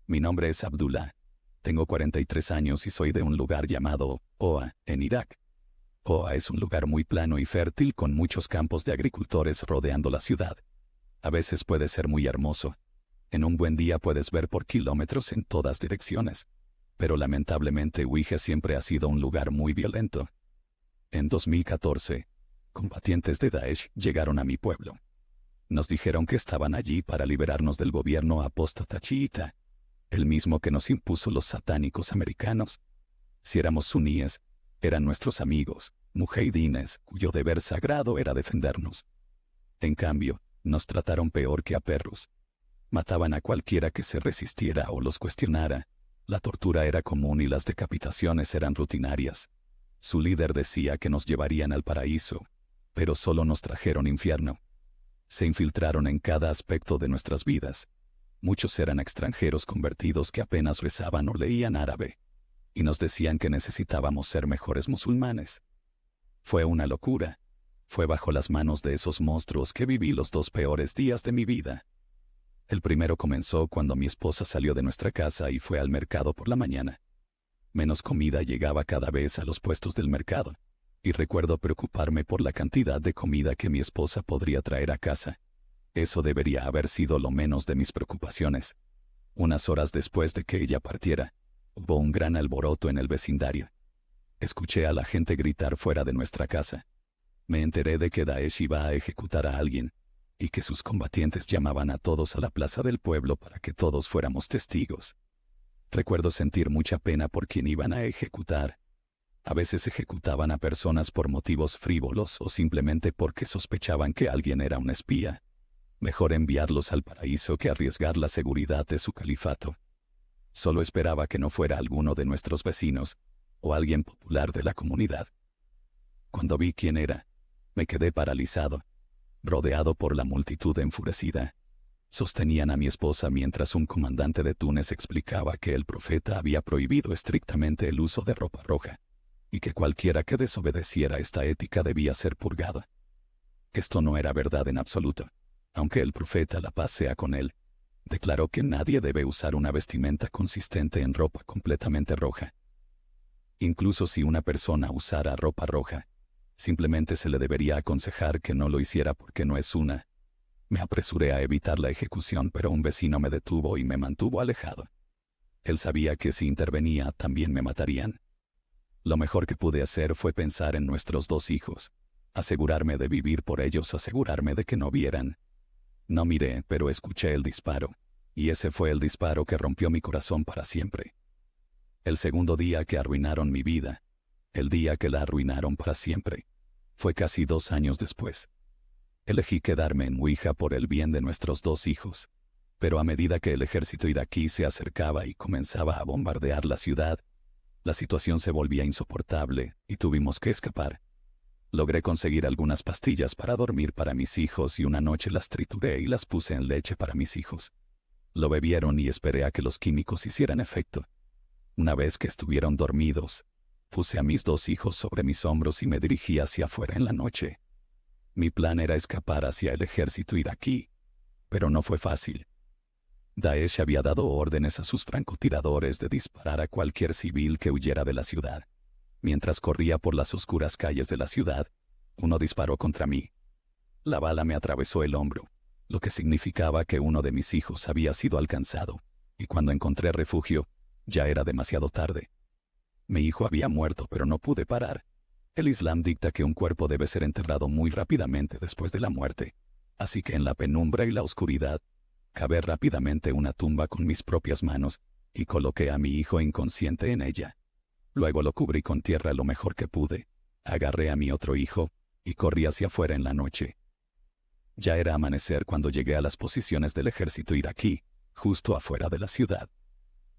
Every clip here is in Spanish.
Mi nombre es Abdullah. Tengo 43 años y soy de un lugar llamado Oa, en Irak. Oa es un lugar muy plano y fértil con muchos campos de agricultores rodeando la ciudad. A veces puede ser muy hermoso. En un buen día puedes ver por kilómetros en todas direcciones. Pero lamentablemente Uige siempre ha sido un lugar muy violento. En 2014, combatientes de Daesh llegaron a mi pueblo. Nos dijeron que estaban allí para liberarnos del gobierno apóstata chiita, el mismo que nos impuso los satánicos americanos. Si éramos suníes, eran nuestros amigos, mujahidines, cuyo deber sagrado era defendernos. En cambio, nos trataron peor que a perros. Mataban a cualquiera que se resistiera o los cuestionara. La tortura era común y las decapitaciones eran rutinarias. Su líder decía que nos llevarían al paraíso, pero solo nos trajeron infierno. Se infiltraron en cada aspecto de nuestras vidas. Muchos eran extranjeros convertidos que apenas rezaban o leían árabe, y nos decían que necesitábamos ser mejores musulmanes. Fue una locura. Fue bajo las manos de esos monstruos que viví los 2 peores días de mi vida. El primero comenzó cuando mi esposa salió de nuestra casa y fue al mercado por la mañana. Menos comida llegaba cada vez a los puestos del mercado, y recuerdo preocuparme por la cantidad de comida que mi esposa podría traer a casa. Eso debería haber sido lo menos de mis preocupaciones. Unas horas después de que ella partiera, hubo un gran alboroto en el vecindario. Escuché a la gente gritar fuera de nuestra casa. Me enteré de que Daesh iba a ejecutar a alguien, y que sus combatientes llamaban a todos a la plaza del pueblo para que todos fuéramos testigos. Recuerdo sentir mucha pena por quien iban a ejecutar. A veces ejecutaban a personas por motivos frívolos o simplemente porque sospechaban que alguien era un espía. Mejor enviarlos al paraíso que arriesgar la seguridad de su califato. Solo esperaba que no fuera alguno de nuestros vecinos, o alguien popular de la comunidad. Cuando vi quién era, me quedé paralizado, rodeado por la multitud enfurecida. Sostenían a mi esposa mientras un comandante de Túnez explicaba que el profeta había prohibido estrictamente el uso de ropa roja, y que cualquiera que desobedeciera esta ética debía ser purgado. Esto no era verdad en absoluto. Aunque el profeta, la paz sea con él, declaró que nadie debe usar una vestimenta consistente en ropa completamente roja. Incluso si una persona usara ropa roja, simplemente se le debería aconsejar que no lo hiciera porque no es sunna. Me apresuré a evitar la ejecución, pero un vecino me detuvo y me mantuvo alejado. Él sabía que si intervenía también me matarían. Lo mejor que pude hacer fue pensar en nuestros 2 hijos, asegurarme de vivir por ellos, asegurarme de que no vieran. No miré, pero escuché el disparo, y ese fue el disparo que rompió mi corazón para siempre. El segundo día que arruinaron mi vida, el día que la arruinaron para siempre, fue casi 2 años después. Elegí quedarme en Uija por el bien de nuestros 2 hijos, pero a medida que el ejército iraquí se acercaba y comenzaba a bombardear la ciudad, la situación se volvía insoportable y tuvimos que escapar. Logré conseguir algunas pastillas para dormir para mis hijos y una noche las trituré y las puse en leche para mis hijos. Lo bebieron y esperé a que los químicos hicieran efecto. Una vez que estuvieron dormidos, puse a mis 2 hijos sobre mis hombros y me dirigí hacia afuera en la noche. Mi plan era escapar hacia el ejército iraquí, pero no fue fácil. Daesh había dado órdenes a sus francotiradores de disparar a cualquier civil que huyera de la ciudad. Mientras corría por las oscuras calles de la ciudad, uno disparó contra mí. La bala me atravesó el hombro, lo que significaba que uno de mis hijos había sido alcanzado, y cuando encontré refugio, ya era demasiado tarde. Mi hijo había muerto, pero no pude parar. El Islam dicta que un cuerpo debe ser enterrado muy rápidamente después de la muerte, así que en la penumbra y la oscuridad, cavé rápidamente una tumba con mis propias manos, y coloqué a mi hijo inconsciente en ella. Luego lo cubrí con tierra lo mejor que pude, agarré a mi otro hijo, y corrí hacia afuera en la noche. Ya era amanecer cuando llegué a las posiciones del ejército iraquí, justo afuera de la ciudad.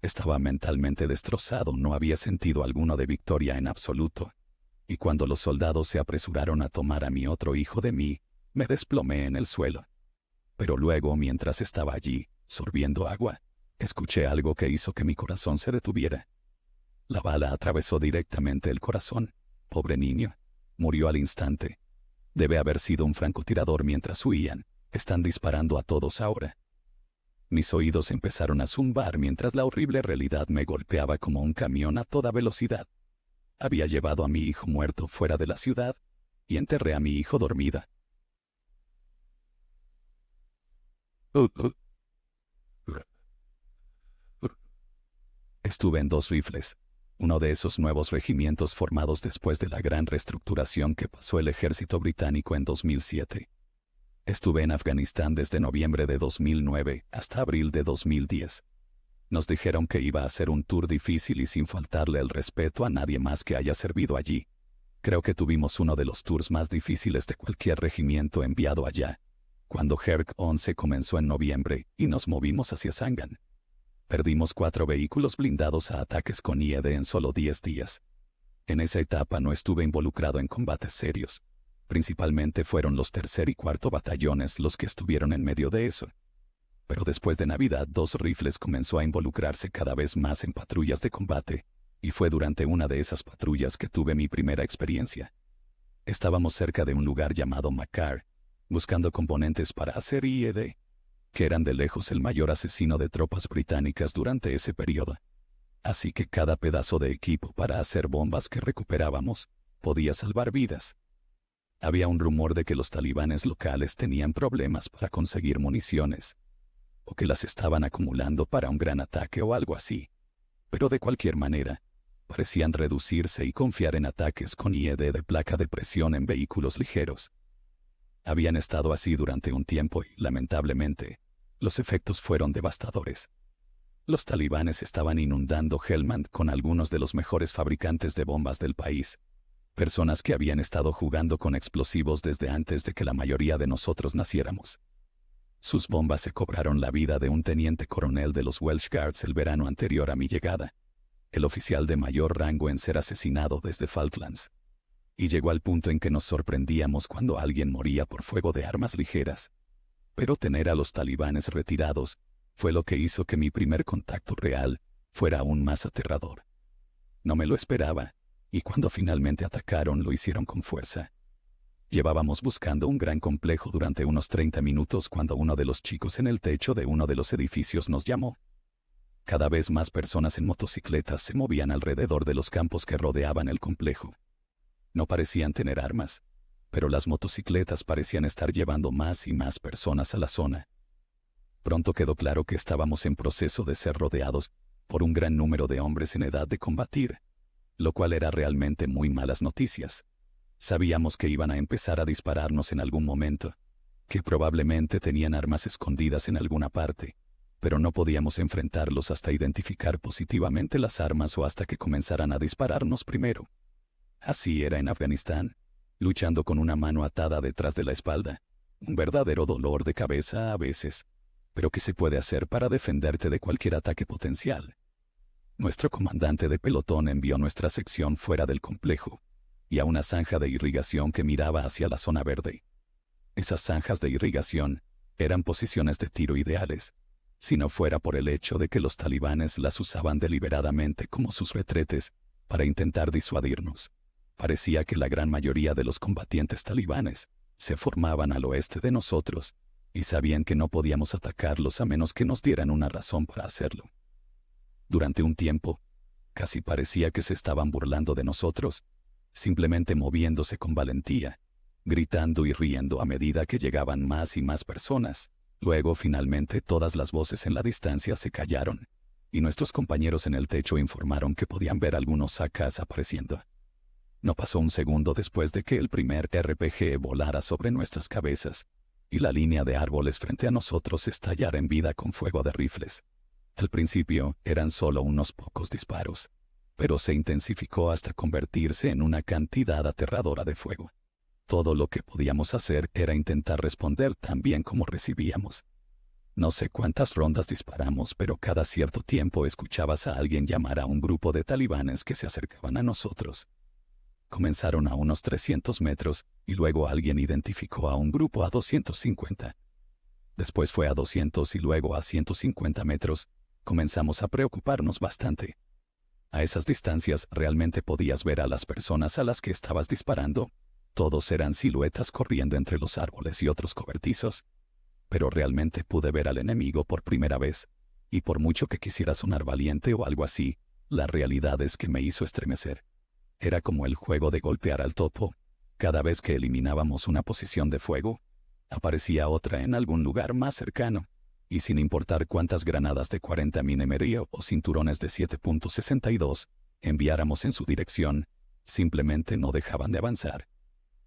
Estaba mentalmente destrozado, no había sentido alguno de victoria en absoluto. Y cuando los soldados se apresuraron a tomar a mi otro hijo de mí, me desplomé en el suelo. Pero luego, mientras estaba allí, sorbiendo agua, escuché algo que hizo que mi corazón se detuviera. La bala atravesó directamente el corazón. Pobre niño. Murió al instante. Debe haber sido un francotirador mientras huían. Están disparando a todos ahora. Mis oídos empezaron a zumbar mientras la horrible realidad me golpeaba como un camión a toda velocidad. Había llevado a mi hijo muerto fuera de la ciudad y enterré a mi hijo dormida. Estuve en 2 rifles, uno de esos nuevos regimientos formados después de la gran reestructuración que pasó el ejército británico en 2007. Estuve en Afganistán desde noviembre de 2009 hasta abril de 2010. Nos dijeron que iba a ser un tour difícil y sin faltarle el respeto a nadie más que haya servido allí. Creo que tuvimos uno de los tours más difíciles de cualquier regimiento enviado allá, cuando HERC 11 comenzó en noviembre y nos movimos hacia Zangan. Perdimos 4 vehículos blindados a ataques con IED en solo 10 días. En esa etapa no estuve involucrado en combates serios. Principalmente fueron los 3er y 4 batallones los que estuvieron en medio de eso. Pero después de Navidad 2 rifles comenzó a involucrarse cada vez más en patrullas de combate, y fue durante una de esas patrullas que tuve mi primera experiencia. Estábamos cerca de un lugar llamado Makar, buscando componentes para hacer IED, que eran de lejos el mayor asesino de tropas británicas durante ese periodo. Así que cada pedazo de equipo para hacer bombas que recuperábamos podía salvar vidas. Había un rumor de que los talibanes locales tenían problemas para conseguir municiones, o que las estaban acumulando para un gran ataque o algo así. Pero de cualquier manera, parecían reducirse y confiar en ataques con IED de placa de presión en vehículos ligeros. Habían estado así durante un tiempo y, lamentablemente, los efectos fueron devastadores. Los talibanes estaban inundando Helmand con algunos de los mejores fabricantes de bombas del país, personas que habían estado jugando con explosivos desde antes de que la mayoría de nosotros naciéramos. Sus bombas se cobraron la vida de un teniente coronel de los Welsh Guards el verano anterior a mi llegada, el oficial de mayor rango en ser asesinado desde Falklands. Y llegó al punto en que nos sorprendíamos cuando alguien moría por fuego de armas ligeras. Pero tener a los talibanes retirados fue lo que hizo que mi primer contacto real fuera aún más aterrador. No me lo esperaba, y cuando finalmente atacaron lo hicieron con fuerza. Llevábamos buscando un gran complejo durante unos 30 minutos cuando uno de los chicos en el techo de uno de los edificios nos llamó. Cada vez más personas en motocicletas se movían alrededor de los campos que rodeaban el complejo. No parecían tener armas, pero las motocicletas parecían estar llevando más y más personas a la zona. Pronto quedó claro que estábamos en proceso de ser rodeados por un gran número de hombres en edad de combatir, lo cual era realmente muy malas noticias. Sabíamos que iban a empezar a dispararnos en algún momento, que probablemente tenían armas escondidas en alguna parte, pero no podíamos enfrentarlos hasta identificar positivamente las armas o hasta que comenzaran a dispararnos primero. Así era en Afganistán, luchando con una mano atada detrás de la espalda, un verdadero dolor de cabeza a veces, pero ¿qué se puede hacer para defenderte de cualquier ataque potencial? Nuestro comandante de pelotón envió nuestra sección fuera del complejo, y a una zanja de irrigación que miraba hacia la zona verde. Esas zanjas de irrigación eran posiciones de tiro ideales, si no fuera por el hecho de que los talibanes las usaban deliberadamente como sus retretes para intentar disuadirnos. Parecía que la gran mayoría de los combatientes talibanes se formaban al oeste de nosotros y sabían que no podíamos atacarlos a menos que nos dieran una razón para hacerlo. Durante un tiempo, casi parecía que se estaban burlando de nosotros, simplemente moviéndose con valentía, gritando y riendo a medida que llegaban más y más personas. Luego, finalmente, todas las voces en la distancia se callaron, y nuestros compañeros en el techo informaron que podían ver algunos AKs apareciendo. No pasó un segundo después de que el primer RPG volara sobre nuestras cabezas, y la línea de árboles frente a nosotros estallara en vida con fuego de rifles. Al principio eran solo unos pocos disparos, pero se intensificó hasta convertirse en una cantidad aterradora de fuego. Todo lo que podíamos hacer era intentar responder tan bien como recibíamos. No sé cuántas rondas disparamos, pero cada cierto tiempo escuchabas a alguien llamar a un grupo de talibanes que se acercaban a nosotros. Comenzaron a unos 300 metros, y luego alguien identificó a un grupo a 250. Después fue a 200 y luego a 150 metros. Comenzamos a preocuparnos bastante. A esas distancias realmente podías ver a las personas a las que estabas disparando. Todos eran siluetas corriendo entre los árboles y otros cobertizos. pero realmente pude ver al enemigo por primera vez, y por mucho que quisiera sonar valiente o algo así, la realidad es que me hizo estremecer. Era como el juego de golpear al topo. Cada vez que eliminábamos una posición de fuego, aparecía otra en algún lugar más cercano, y sin importar cuántas granadas de 40 mm o cinturones de 7.62 enviáramos en su dirección, simplemente no dejaban de avanzar.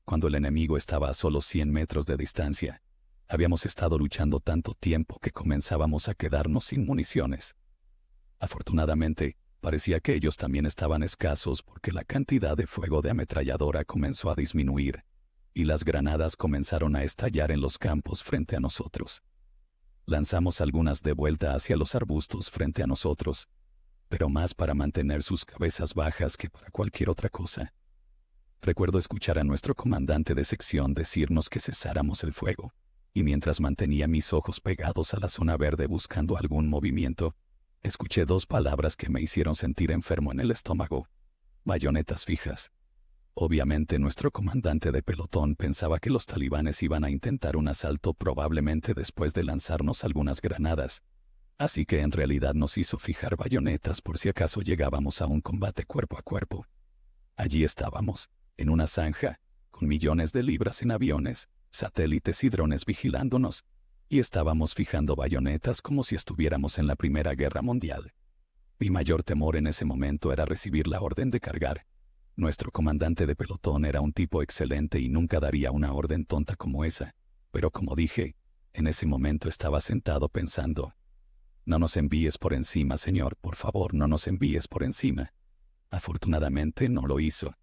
Cuando el enemigo estaba a solo 100 metros de distancia, habíamos estado luchando tanto tiempo que comenzábamos a quedarnos sin municiones. Afortunadamente, parecía que ellos también estaban escasos porque la cantidad de fuego de ametralladora comenzó a disminuir, y las granadas comenzaron a estallar en los campos frente a nosotros. Lanzamos algunas de vuelta hacia los arbustos frente a nosotros, pero más para mantener sus cabezas bajas que para cualquier otra cosa. Recuerdo escuchar a nuestro comandante de sección decirnos que cesáramos el fuego, y mientras mantenía mis ojos pegados a la zona verde buscando algún movimiento, escuché dos palabras que me hicieron sentir enfermo en el estómago: bayonetas fijas. Obviamente nuestro comandante de pelotón pensaba que los talibanes iban a intentar un asalto probablemente después de lanzarnos algunas granadas, así que en realidad nos hizo fijar bayonetas por si acaso llegábamos a un combate cuerpo a cuerpo. Allí estábamos, en una zanja, con millones de libras en aviones, satélites y drones vigilándonos, y estábamos fijando bayonetas como si estuviéramos en la Primera Guerra Mundial. Mi mayor temor en ese momento era recibir la orden de cargar. Nuestro comandante de pelotón era un tipo excelente y nunca daría una orden tonta como esa, pero como dije, en ese momento estaba sentado pensando: no nos envíes por encima, señor, por favor, no nos envíes por encima. Afortunadamente no lo hizo,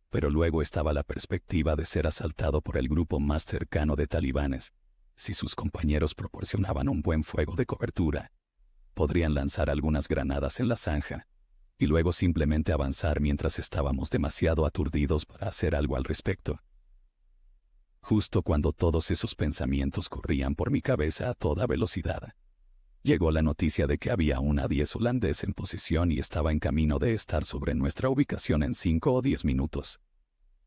pero luego estaba la perspectiva de ser asaltado por el grupo más cercano de talibanes. Si sus compañeros proporcionaban un buen fuego de cobertura, podrían lanzar algunas granadas en la zanja, y luego simplemente avanzar mientras estábamos demasiado aturdidos para hacer algo al respecto. Justo cuando todos esos pensamientos corrían por mi cabeza a toda velocidad, llegó la noticia de que había un A-10 holandés en posición y estaba en camino de estar sobre nuestra ubicación en 5 o 10 minutos.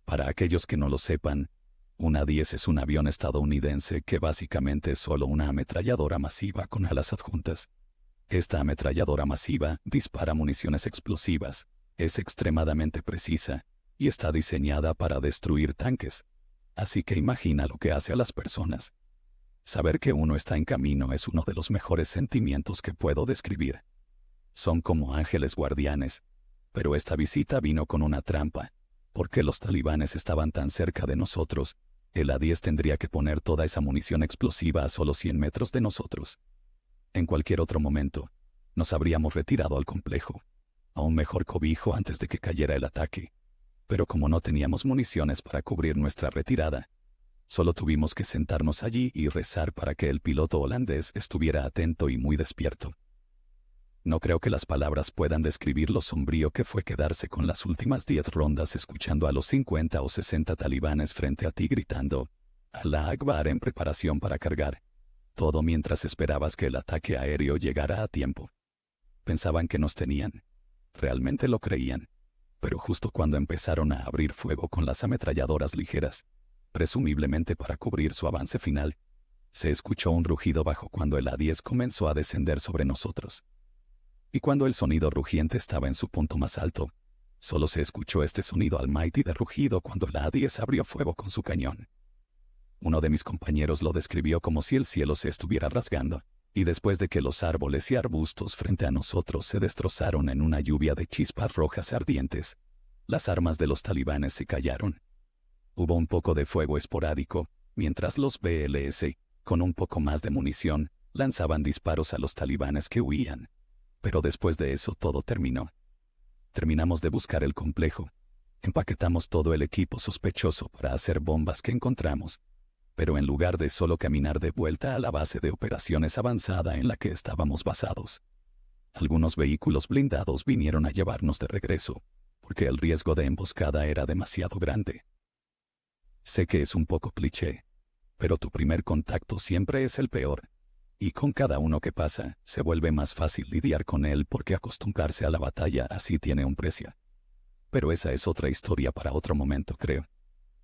Para aquellos que no lo sepan, un A-10 es un avión estadounidense que básicamente es solo una ametralladora masiva con alas adjuntas. Esta ametralladora masiva dispara municiones explosivas, es extremadamente precisa, y está diseñada para destruir tanques. Así que imagina lo que hace a las personas. Saber que uno está en camino es uno de los mejores sentimientos que puedo describir. Son como ángeles guardianes, pero esta visita vino con una trampa. Porque los talibanes estaban tan cerca de nosotros, el A-10 tendría que poner toda esa munición explosiva a solo 100 metros de nosotros. En cualquier otro momento, nos habríamos retirado al complejo, a un mejor cobijo antes de que cayera el ataque. Pero como no teníamos municiones para cubrir nuestra retirada, solo tuvimos que sentarnos allí y rezar para que el piloto holandés estuviera atento y muy despierto. No creo que las palabras puedan describir lo sombrío que fue quedarse con las últimas 10 rondas escuchando a los 50 o 60 talibanes frente a ti gritando «Alá Akbar» en preparación para cargar. Todo mientras esperabas que el ataque aéreo llegara a tiempo. Pensaban que nos tenían. Realmente lo creían. Pero justo cuando empezaron a abrir fuego con las ametralladoras ligeras, presumiblemente para cubrir su avance final, se escuchó un rugido bajo cuando el A-10 comenzó a descender sobre nosotros. Y cuando el sonido rugiente estaba en su punto más alto, solo se escuchó este sonido almighty de rugido cuando el A-10 abrió fuego con su cañón. Uno de mis compañeros lo describió como si el cielo se estuviera rasgando, y después de que los árboles y arbustos frente a nosotros se destrozaron en una lluvia de chispas rojas ardientes, las armas de los talibanes se callaron. Hubo un poco de fuego esporádico, mientras los BLS, con un poco más de munición, lanzaban disparos a los talibanes que huían. Pero después de eso todo terminó. Terminamos de buscar el complejo. Empaquetamos todo el equipo sospechoso para hacer bombas que encontramos. Pero en lugar de solo caminar de vuelta a la base de operaciones avanzada en la que estábamos basados, algunos vehículos blindados vinieron a llevarnos de regreso, porque el riesgo de emboscada era demasiado grande. Sé que es un poco cliché, pero tu primer contacto siempre es el peor, y con cada uno que pasa, se vuelve más fácil lidiar con él porque acostumbrarse a la batalla así tiene un precio. Pero esa es otra historia para otro momento, creo.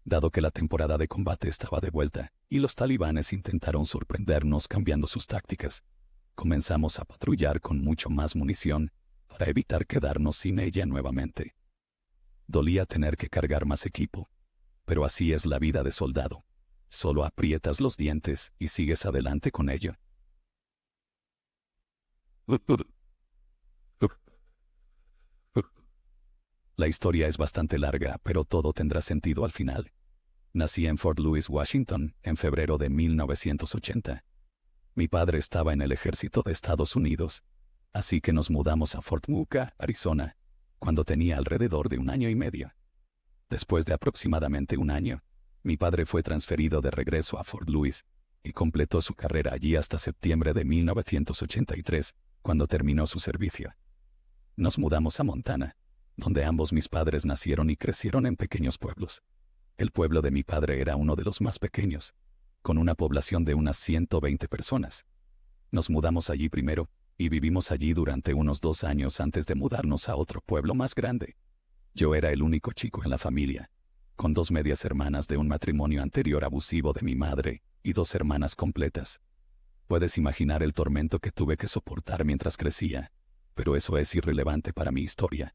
dado que la temporada de combate estaba de vuelta y los talibanes intentaron sorprendernos cambiando sus tácticas. Comenzamos a patrullar con mucho más munición para evitar quedarnos sin ella nuevamente. Dolía tener que cargar más equipo, pero así es la vida de soldado. Solo aprietas los dientes y sigues adelante con ello. La historia es bastante larga, pero todo tendrá sentido al final. Nací en Fort Lewis, Washington, en febrero de 1980. Mi padre estaba en el ejército de Estados Unidos, así que nos mudamos a Fort Mooka, Arizona, cuando tenía alrededor de 1 año y medio. Después de aproximadamente 1 año, mi padre fue transferido de regreso a Fort Lewis y completó su carrera allí hasta septiembre de 1983, cuando terminó su servicio. Nos mudamos a Montana, donde ambos mis padres nacieron y crecieron en pequeños pueblos. El pueblo de mi padre era uno de los más pequeños, con una población de unas 120 personas. Nos mudamos allí primero, y vivimos allí durante unos 2 años antes de mudarnos a otro pueblo más grande. Yo era el único chico en la familia, con 2 medias hermanas de un matrimonio anterior abusivo de mi madre, y 2 hermanas completas. Puedes imaginar el tormento que tuve que soportar mientras crecía, pero eso es irrelevante para mi historia.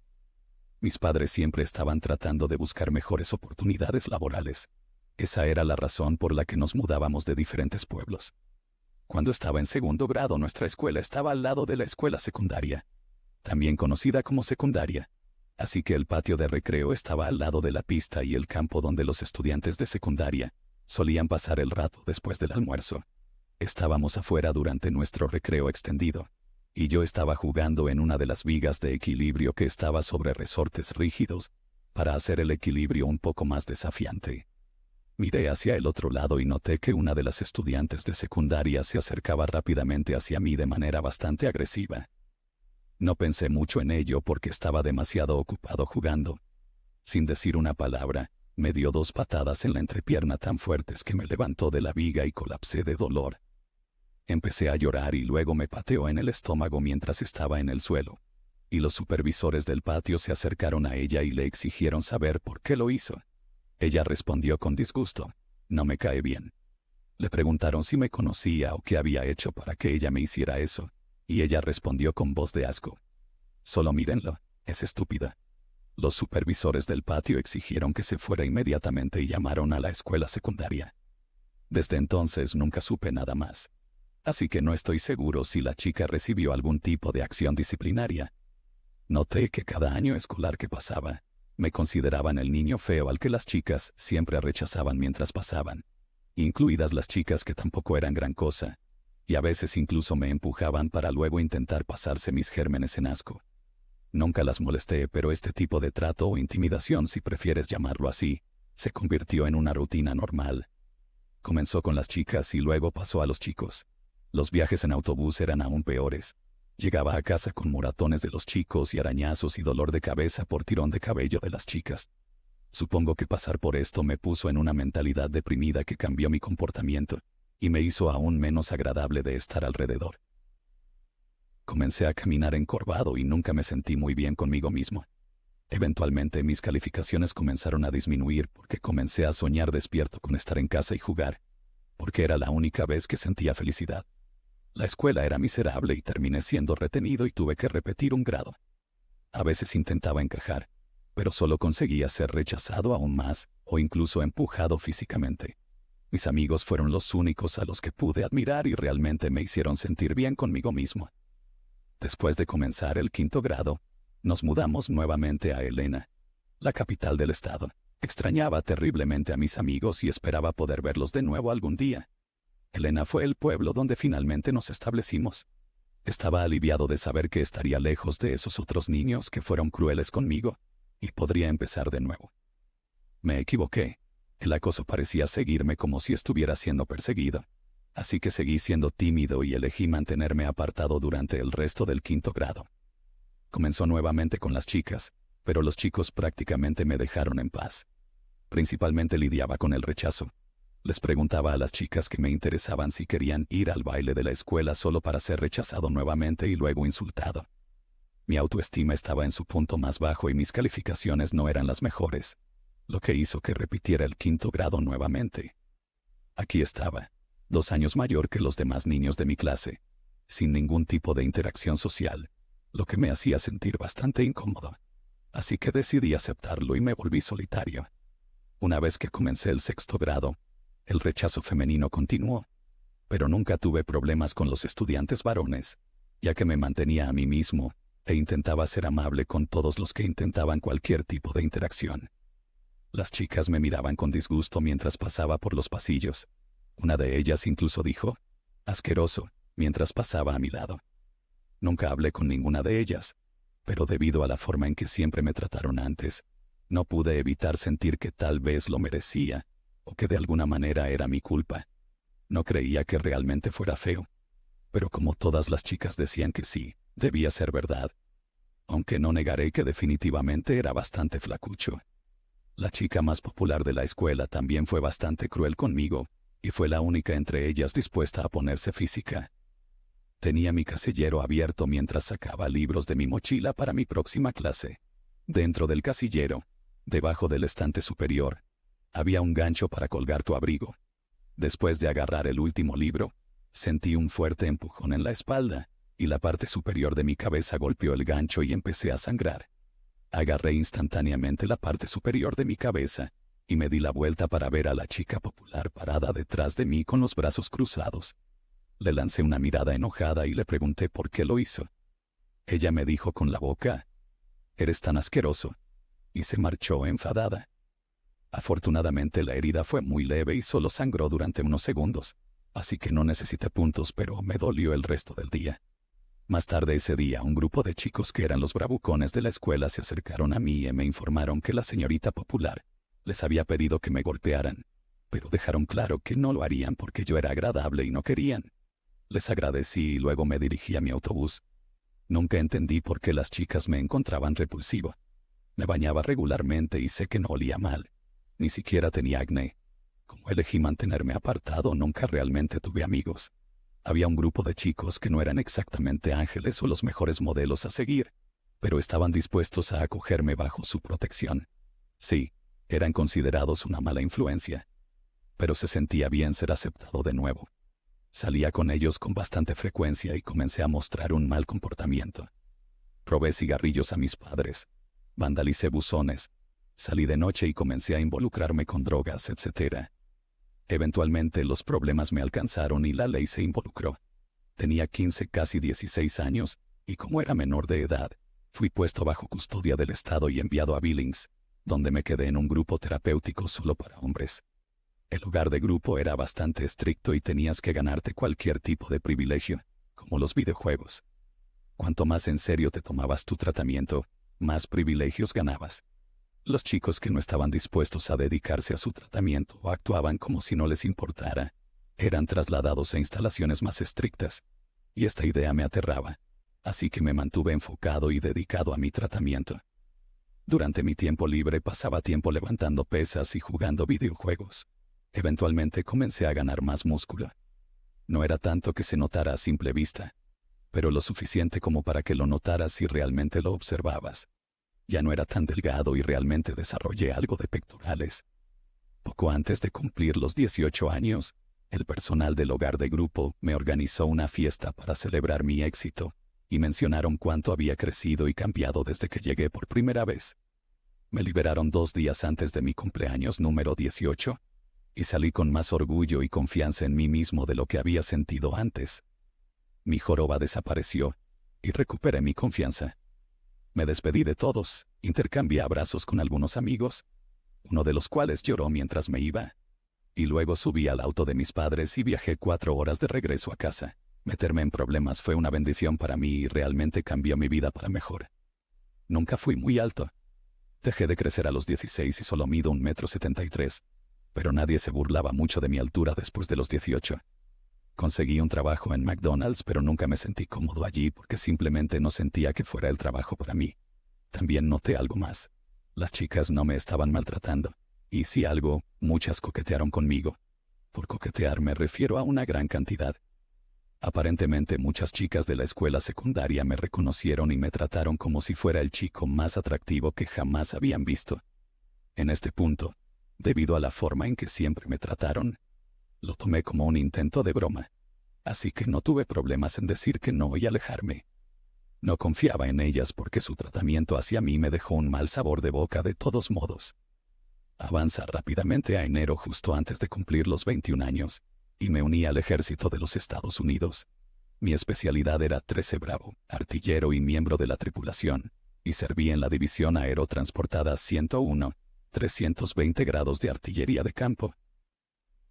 Mis padres siempre estaban tratando de buscar mejores oportunidades laborales. Esa era la razón por la que nos mudábamos de diferentes pueblos. Cuando estaba en 2º grado, nuestra escuela estaba al lado de la escuela secundaria, también conocida como secundaria. Así que el patio de recreo estaba al lado de la pista y el campo donde los estudiantes de secundaria solían pasar el rato después del almuerzo. Estábamos afuera durante nuestro recreo extendido, y yo estaba jugando en una de las vigas de equilibrio que estaba sobre resortes rígidos, para hacer el equilibrio un poco más desafiante. Miré hacia el otro lado y noté que una de las estudiantes de secundaria se acercaba rápidamente hacia mí de manera bastante agresiva. No pensé mucho en ello porque estaba demasiado ocupado jugando. Sin decir una palabra, me dio 2 patadas en la entrepierna tan fuertes que me levantó de la viga y colapsé de dolor. Empecé a llorar y luego me pateó en el estómago mientras estaba en el suelo, y los supervisores del patio se acercaron a ella y le exigieron saber por qué lo hizo. Ella respondió con disgusto: «No me cae bien». Le preguntaron si me conocía o qué había hecho para que ella me hiciera eso, y ella respondió con voz de asco: «Solo mírenlo, es estúpida». Los supervisores del patio exigieron que se fuera inmediatamente y llamaron a la escuela secundaria. Desde entonces nunca supe nada más. Así que no estoy seguro si la chica recibió algún tipo de acción disciplinaria. Noté que cada año escolar que pasaba, me consideraban el niño feo al que las chicas siempre rechazaban mientras pasaban, incluidas las chicas que tampoco eran gran cosa, y a veces incluso me empujaban para luego intentar pasarse mis gérmenes en asco. Nunca las molesté, pero este tipo de trato o intimidación, si prefieres llamarlo así, se convirtió en una rutina normal. Comenzó con las chicas y luego pasó a los chicos. Los viajes en autobús eran aún peores. Llegaba a casa con moratones de los chicos y arañazos y dolor de cabeza por tirón de cabello de las chicas. Supongo que pasar por esto me puso en una mentalidad deprimida que cambió mi comportamiento y me hizo aún menos agradable de estar alrededor. Comencé a caminar encorvado y nunca me sentí muy bien conmigo mismo. Eventualmente mis calificaciones comenzaron a disminuir porque comencé a soñar despierto con estar en casa y jugar, porque era la única vez que sentía felicidad. La escuela era miserable y terminé siendo retenido y tuve que repetir un grado. A veces intentaba encajar, pero solo conseguía ser rechazado aún más o incluso empujado físicamente. Mis amigos fueron los únicos a los que pude admirar y realmente me hicieron sentir bien conmigo mismo. Después de comenzar el 5º grado, nos mudamos nuevamente a Helena, la capital del estado. Extrañaba terriblemente a mis amigos y esperaba poder verlos de nuevo algún día. Helena fue el pueblo donde finalmente nos establecimos. Estaba aliviado de saber que estaría lejos de esos otros niños que fueron crueles conmigo, y podría empezar de nuevo. Me equivoqué. El acoso parecía seguirme como si estuviera siendo perseguido. Así que seguí siendo tímido y elegí mantenerme apartado durante el resto del 5º grado. Comenzó nuevamente con las chicas, pero los chicos prácticamente me dejaron en paz. Principalmente lidiaba con el rechazo. Les preguntaba a las chicas que me interesaban si querían ir al baile de la escuela solo para ser rechazado nuevamente y luego insultado. Mi autoestima estaba en su punto más bajo y mis calificaciones no eran las mejores. lo que hizo que repitiera el 5º grado nuevamente. Aquí estaba, 2 años mayor que los demás niños de mi clase, sin ningún tipo de interacción social, lo que me hacía sentir bastante incómodo. Así que decidí aceptarlo y me volví solitario. Una vez que comencé el 6º grado, el rechazo femenino continuó, pero nunca tuve problemas con los estudiantes varones, ya que me mantenía a mí mismo e intentaba ser amable con todos los que intentaban cualquier tipo de interacción. Las chicas me miraban con disgusto mientras pasaba por los pasillos. Una de ellas incluso dijo, «asqueroso», mientras pasaba a mi lado. Nunca hablé con ninguna de ellas, pero debido a la forma en que siempre me trataron antes, no pude evitar sentir que tal vez lo merecía, o que de alguna manera era mi culpa. No creía que realmente fuera feo, pero como todas las chicas decían que sí, debía ser verdad. Aunque no negaré que definitivamente era bastante flacucho. La chica más popular de la escuela también fue bastante cruel conmigo, y fue la única entre ellas dispuesta a ponerse física. Tenía mi casillero abierto mientras sacaba libros de mi mochila para mi próxima clase. Dentro del casillero, debajo del estante superior, había un gancho para colgar tu abrigo. Después de agarrar el último libro, sentí un fuerte empujón en la espalda, y la parte superior de mi cabeza golpeó el gancho y empecé a sangrar. Agarré instantáneamente la parte superior de mi cabeza, y me di la vuelta para ver a la chica popular parada detrás de mí con los brazos cruzados. Le lancé una mirada enojada y le pregunté por qué lo hizo. Ella me dijo con la boca, «Eres tan asqueroso», y se marchó enfadada. Afortunadamente la herida fue muy leve y solo sangró durante unos segundos, así que no necesité puntos, pero me dolió el resto del día. Más tarde ese día, un grupo de chicos que eran los bravucones de la escuela se acercaron a mí y me informaron que la señorita popular les había pedido que me golpearan, pero dejaron claro que no lo harían porque yo era agradable y no querían. Les agradecí y luego me dirigí a mi autobús. Nunca entendí por qué las chicas me encontraban repulsivo. Me bañaba regularmente y sé que no olía mal. Ni siquiera tenía acné. Como elegí mantenerme apartado, nunca realmente tuve amigos. Había un grupo de chicos que no eran exactamente ángeles o los mejores modelos a seguir, pero estaban dispuestos a acogerme bajo su protección. Sí, eran considerados una mala influencia, pero se sentía bien ser aceptado de nuevo. Salía con ellos con bastante frecuencia y comencé a mostrar un mal comportamiento. Robé cigarrillos a mis padres, vandalicé buzones, salí de noche y comencé a involucrarme con drogas, etc. Eventualmente los problemas me alcanzaron y la ley se involucró. Tenía 15, casi 16 años, y como era menor de edad, fui puesto bajo custodia del Estado y enviado a Billings, donde me quedé en un grupo terapéutico solo para hombres. El hogar de grupo era bastante estricto y tenías que ganarte cualquier tipo de privilegio, como los videojuegos. Cuanto más en serio te tomabas tu tratamiento, más privilegios ganabas. Los chicos que no estaban dispuestos a dedicarse a su tratamiento o actuaban como si no les importara, eran trasladados a instalaciones más estrictas, y esta idea me aterraba, así que me mantuve enfocado y dedicado a mi tratamiento. Durante mi tiempo libre pasaba tiempo levantando pesas y jugando videojuegos. Eventualmente comencé a ganar más músculo. No era tanto que se notara a simple vista, pero lo suficiente como para que lo notaras si realmente lo observabas. Ya no era tan delgado y realmente desarrollé algo de pectorales. Poco antes de cumplir los 18 años, el personal del hogar de grupo me organizó una fiesta para celebrar mi éxito, y mencionaron cuánto había crecido y cambiado desde que llegué por primera vez. Me liberaron 2 días antes de mi cumpleaños número 18, y salí con más orgullo y confianza en mí mismo de lo que había sentido antes. Mi joroba desapareció, y recuperé mi confianza. Me despedí de todos, intercambié abrazos con algunos amigos, uno de los cuales lloró mientras me iba, y luego subí al auto de mis padres y viajé 4 horas de regreso a casa. Meterme en problemas fue una bendición para mí y realmente cambió mi vida para mejor. Nunca fui muy alto. Dejé de crecer a los 16 y solo mido 1,73 m, pero nadie se burlaba mucho de mi altura después de los 18. Conseguí un trabajo en McDonald's, pero nunca me sentí cómodo allí porque simplemente no sentía que fuera el trabajo para mí. También noté algo más. Las chicas no me estaban maltratando. Y si algo, muchas coquetearon conmigo. Por coquetear me refiero a una gran cantidad. Aparentemente muchas chicas de la escuela secundaria me reconocieron y me trataron como si fuera el chico más atractivo que jamás habían visto. En este punto, debido a la forma en que siempre me trataron, lo tomé como un intento de broma, así que no tuve problemas en decir que no y alejarme. No confiaba en ellas porque su tratamiento hacia mí me dejó un mal sabor de boca de todos modos. Avanza rápidamente a enero justo antes de cumplir los 21 años, y me uní al ejército de los Estados Unidos. Mi especialidad era 13 Bravo, artillero y miembro de la tripulación, y serví en la división aerotransportada 101, 320 grados de artillería de campo.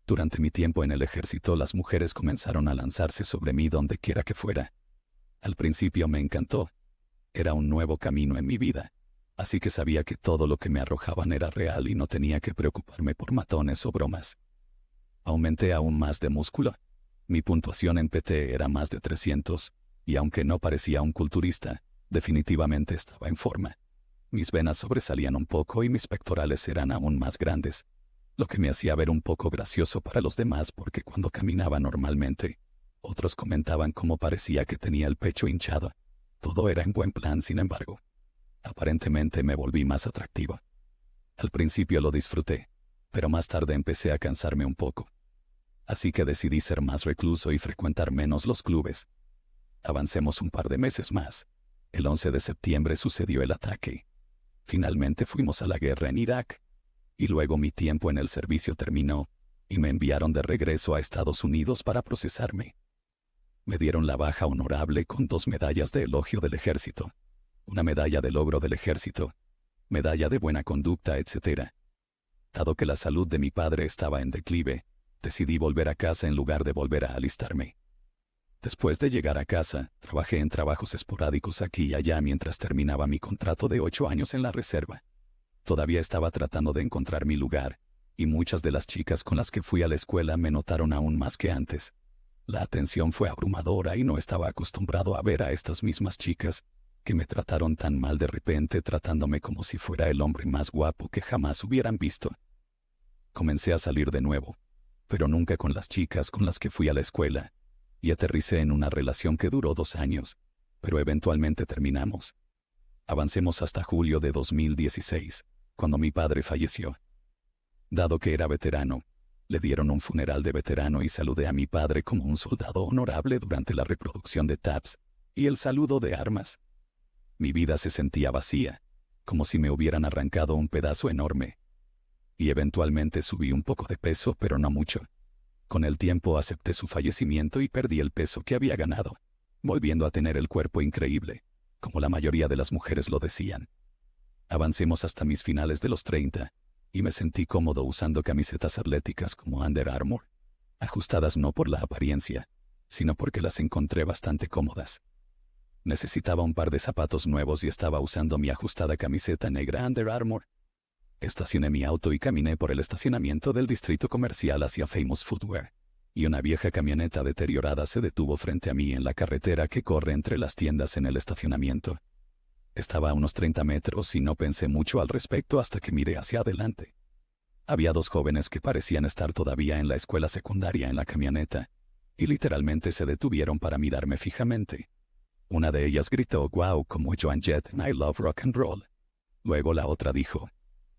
Durante mi tiempo en el ejército, las mujeres comenzaron a lanzarse sobre mí donde quiera que fuera. Al principio me encantó. Era un nuevo camino en mi vida, así que sabía que todo lo que me arrojaban era real y no tenía que preocuparme por matones o bromas. Aumenté aún más de músculo. Mi puntuación en PT era más de 300, y aunque no parecía un culturista, definitivamente estaba en forma. Mis venas sobresalían un poco y mis pectorales eran aún más grandes, lo que me hacía ver un poco gracioso para los demás porque cuando caminaba normalmente, otros comentaban cómo parecía que tenía el pecho hinchado. Todo era en buen plan, sin embargo. Aparentemente me volví más atractivo. Al principio lo disfruté, pero más tarde empecé a cansarme un poco. Así que decidí ser más recluso y frecuentar menos los clubes. Avancemos un par de meses más. El 11 de septiembre sucedió el ataque. Finalmente fuimos a la guerra en Irak. Y luego mi tiempo en el servicio terminó, y me enviaron de regreso a Estados Unidos para procesarme. Me dieron la baja honorable con 2 medallas de elogio del ejército, una medalla de logro del ejército, medalla de buena conducta, etc. Dado que la salud de mi padre estaba en declive, decidí volver a casa en lugar de volver a alistarme. Después de llegar a casa, trabajé en trabajos esporádicos aquí y allá mientras terminaba mi contrato de 8 años en la reserva. Todavía estaba tratando de encontrar mi lugar, y muchas de las chicas con las que fui a la escuela me notaron aún más que antes. La atención fue abrumadora y no estaba acostumbrado a ver a estas mismas chicas, que me trataron tan mal de repente tratándome como si fuera el hombre más guapo que jamás hubieran visto. Comencé a salir de nuevo, pero nunca con las chicas con las que fui a la escuela, y aterricé en una relación que duró 2 años, pero eventualmente terminamos. Avancemos hasta julio de 2016, cuando mi padre falleció. Dado que era veterano, le dieron un funeral de veterano y saludé a mi padre como un soldado honorable durante la reproducción de TAPS y el saludo de armas. Mi vida se sentía vacía, como si me hubieran arrancado un pedazo enorme. Y eventualmente subí un poco de peso, pero no mucho. Con el tiempo acepté su fallecimiento y perdí el peso que había ganado, volviendo a tener el cuerpo increíble, como la mayoría de las mujeres lo decían. Avancemos hasta mis finales de los 30, y me sentí cómodo usando camisetas atléticas como Under Armour, ajustadas no por la apariencia, sino porque las encontré bastante cómodas. Necesitaba un par de zapatos nuevos y estaba usando mi ajustada camiseta negra Under Armour. Estacioné mi auto y caminé por el estacionamiento del distrito comercial hacia Famous Footwear, y una vieja camioneta deteriorada se detuvo frente a mí en la carretera que corre entre las tiendas en el estacionamiento. Estaba a unos 30 metros y no pensé mucho al respecto hasta que miré hacia adelante. Había 2 jóvenes que parecían estar todavía en la escuela secundaria en la camioneta, y literalmente se detuvieron para mirarme fijamente. Una de ellas gritó "Wow" como Joan Jett en I Love Rock and Roll. Luego la otra dijo,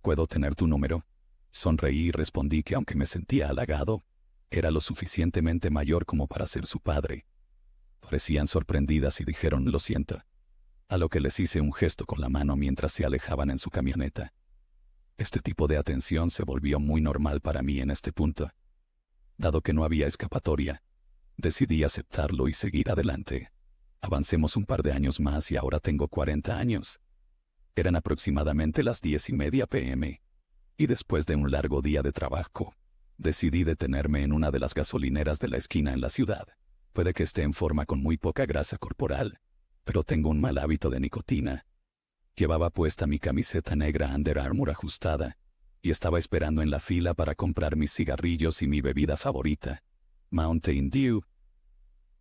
"¿Puedo tener tu número?". Sonreí y respondí que aunque me sentía halagado, era lo suficientemente mayor como para ser su padre. Parecían sorprendidas y dijeron "Lo siento", a lo que les hice un gesto con la mano mientras se alejaban en su camioneta. Este tipo de atención se volvió muy normal para mí en este punto. Dado que no había escapatoria, decidí aceptarlo y seguir adelante. Avancemos un par de años más y ahora tengo 40 años. Eran aproximadamente las 10:30 p.m. Y después de un largo día de trabajo, decidí detenerme en una de las gasolineras de la esquina en la ciudad. Puede que esté en forma con muy poca grasa corporal, pero tengo un mal hábito de nicotina. Llevaba puesta mi camiseta negra Under Armour ajustada, y estaba esperando en la fila para comprar mis cigarrillos y mi bebida favorita, Mountain Dew.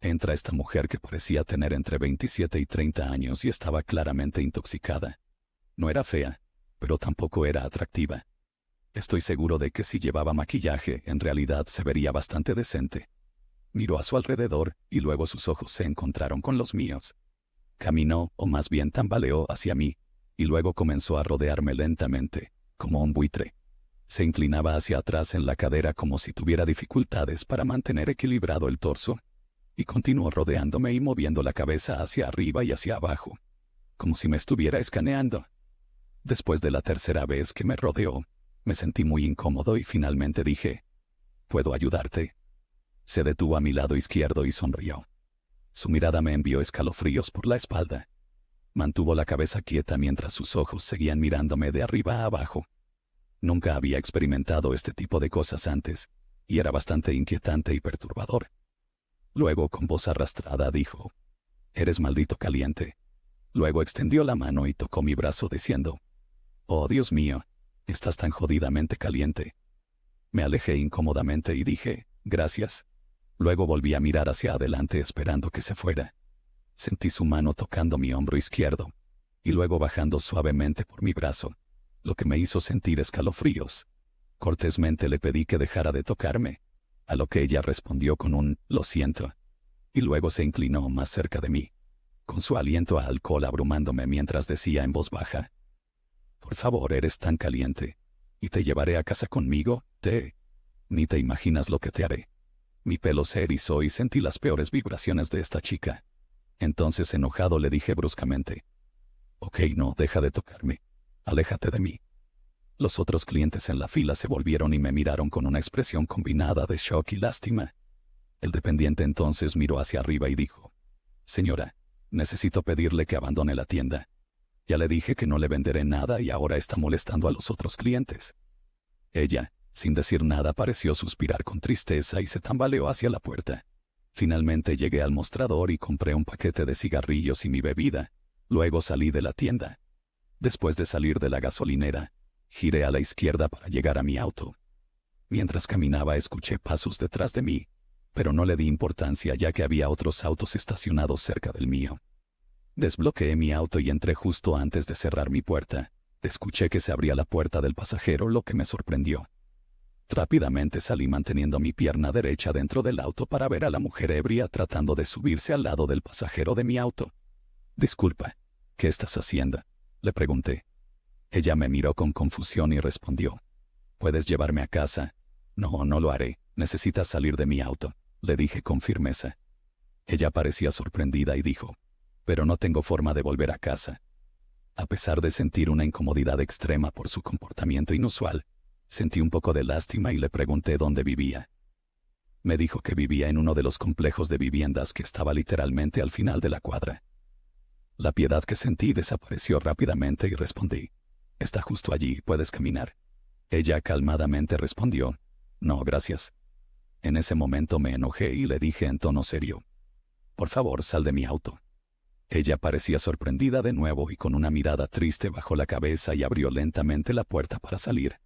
Entra esta mujer que parecía tener entre 27 y 30 años y estaba claramente intoxicada. No era fea, pero tampoco era atractiva. Estoy seguro de que si llevaba maquillaje, en realidad se vería bastante decente. Miró a su alrededor y luego sus ojos se encontraron con los míos. Caminó, o más bien tambaleó hacia mí, y luego comenzó a rodearme lentamente, como un buitre. Se inclinaba hacia atrás en la cadera como si tuviera dificultades para mantener equilibrado el torso, y continuó rodeándome y moviendo la cabeza hacia arriba y hacia abajo, como si me estuviera escaneando. Después de la tercera vez que me rodeó, me sentí muy incómodo y finalmente dije, ¿puedo ayudarte? Se detuvo a mi lado izquierdo y sonrió. Su mirada me envió escalofríos por la espalda. Mantuvo la cabeza quieta mientras sus ojos seguían mirándome de arriba a abajo. Nunca había experimentado este tipo de cosas antes, y era bastante inquietante y perturbador. Luego, con voz arrastrada, dijo, «Eres maldito caliente». Luego extendió la mano y tocó mi brazo diciendo, «Oh, Dios mío, estás tan jodidamente caliente». Me alejé incómodamente y dije, «Gracias». Luego volví a mirar hacia adelante esperando que se fuera. Sentí su mano tocando mi hombro izquierdo, y luego bajando suavemente por mi brazo, lo que me hizo sentir escalofríos. Cortésmente le pedí que dejara de tocarme, a lo que ella respondió con un «lo siento», y luego se inclinó más cerca de mí, con su aliento a alcohol abrumándome mientras decía en voz baja, «Por favor, eres tan caliente, y te llevaré a casa conmigo, ni te imaginas lo que te haré». Mi pelo se erizó y sentí las peores vibraciones de esta chica. Entonces, enojado, le dije bruscamente, «Ok, no, deja de tocarme. Aléjate de mí». Los otros clientes en la fila se volvieron y me miraron con una expresión combinada de shock y lástima. El dependiente entonces miró hacia arriba y dijo, «Señora, necesito pedirle que abandone la tienda. Ya le dije que no le venderé nada y ahora está molestando a los otros clientes». Ella, sin decir nada, pareció suspirar con tristeza y se tambaleó hacia la puerta. Finalmente llegué al mostrador y compré un paquete de cigarrillos y mi bebida. Luego salí de la tienda. Después de salir de la gasolinera, giré a la izquierda para llegar a mi auto. Mientras caminaba escuché pasos detrás de mí, pero no le di importancia ya que había otros autos estacionados cerca del mío. Desbloqueé mi auto y entré justo antes de cerrar mi puerta. Escuché que se abría la puerta del pasajero, lo que me sorprendió. Rápidamente salí manteniendo mi pierna derecha dentro del auto para ver a la mujer ebria tratando de subirse al lado del pasajero de mi auto. «Disculpa, ¿qué estás haciendo?», le pregunté. Ella me miró con confusión y respondió, «¿Puedes llevarme a casa?». «No, no lo haré. Necesitas salir de mi auto», le dije con firmeza. Ella parecía sorprendida y dijo, «Pero no tengo forma de volver a casa». A pesar de sentir una incomodidad extrema por su comportamiento inusual, sentí un poco de lástima y le pregunté dónde vivía. Me dijo que vivía en uno de los complejos de viviendas que estaba literalmente al final de la cuadra. La piedad que sentí desapareció rápidamente y respondí, «Está justo allí, puedes caminar». Ella calmadamente respondió, «No, gracias». En ese momento me enojé y le dije en tono serio, «Por favor, sal de mi auto». Ella parecía sorprendida de nuevo y con una mirada triste bajó la cabeza y abrió lentamente la puerta para salir.